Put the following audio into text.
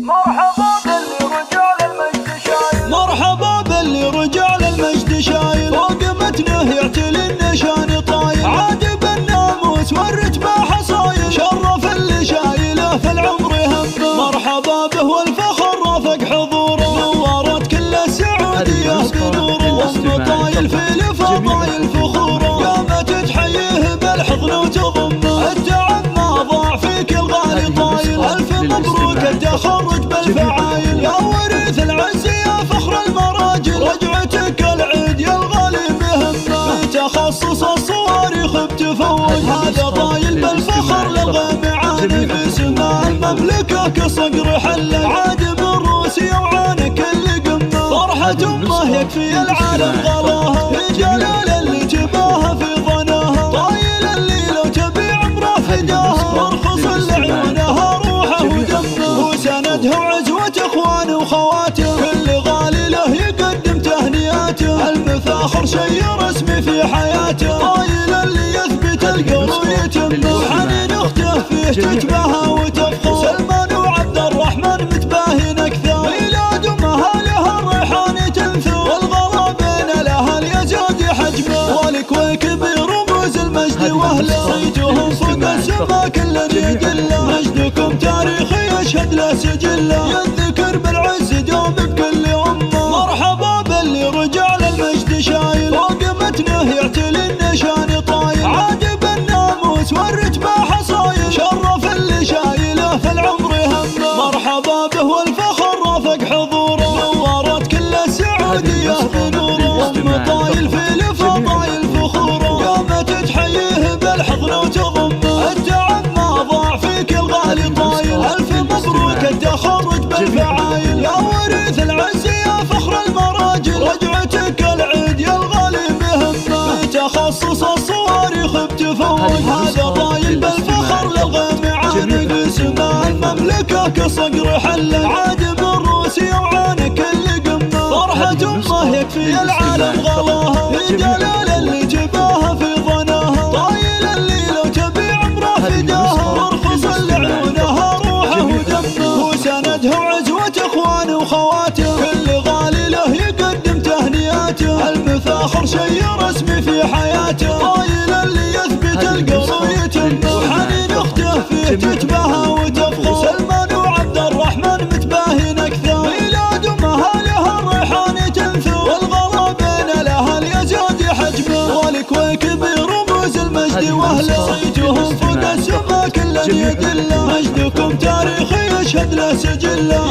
مرحبا باللي رجال المجد شايل، مرحبا باللي رجال المجد شايل، فوق متنه يعتلي النشان طايل، عاد بالناموس والرتبة حصايل، شرف اللي شايله في العمر همه، مرحبا به والفخر رافق حضوره، نورت كل السعودية بنوره، وام طايل في الفضايل فخوره، قامت تحييه بالحضن وتضمه، التعب ما ضاع فيك الغالي طايل، الف مبروك التخرج بالفعايل، يا وريث العز يا فخر المراجل، رجعتك العيد يا الغالي مهمه، تخصص الصواريخ بتفوق، هذا طايل بالفخر للغامعان، في سماء المملكه كصقر حله، عاد من روسيا وعانك اللي قمه، فرحة امه يكفي العالم غلاها، رجال اللي جباها في ظناها، طايل اللي لو تبي عمره فداها، وارخص لعيونها روحه ودمه، وسندها وعزوة اخوانه وخواته، كل غالي له يقدم تهنئاته، المفاخر شي رسمي في حياته، طايل اللي يثبت القول ويتمه، وحنين اخته فيه تتباهى وتفخر، سلمان وعبد الرحمن متباهين اكثر، ميلاد امهالها الريحان تنثر، والغلا بين الاهل يزاد حجمه، والكويك برموز المجد واهله، صيتهم فوق السما كل يدله، مجدكم تاريخي يشهد له سجله، يذكر بالعز دوم بكل امه، مرحبا باللي رجال المجد شايل، فوق متنه يعتلي النشان طايل، عاد بالناموس والرتبة حصايل، شرف اللي شايله في العمر همه، مرحبا به والفخر رافق حضوره، نورت كل السعودية بنوره، ام طايل في الفضايل فخوره، قامت تحييه بالحضن وتضمه، التعب ما ضاع فيك الغالي طايل، الف مبروك التخرج بالفعايل، يا وريث العز يا فخر المراجل، رجعتك العيد يا الغالي مهمه، تخصص الصواريخ بتفوق، هذا طايل بالفخر للغامعان، في سماء المملكه كصقر حله، عاد من روسيا وعانك اللي قمه، فرحة امه يكفي العالم غلاها، رجال اللي جباها في ظناها، طايل اللي لو تبي عمره فداها، وارخص لعيونها روحه ودمه، وسندها وعزوة اخوانه وخواته، كل غالي له يقدم تهنئاته، المفاخر شي رسمي في حياته، طايل اللي يثبت القول ويتمه، وحنين اخته فيه تتباهى وتفخر، سلمان وعبد الرحمن متباهين اكثر، ميلاد امهالها الريحان تنثر، والغلا بين الاهل يزاد حجمه، والكويك برموز المجد واهله، صيتهم فوق السما كل يدله، مجدكم تاريخي يشهد له سجله.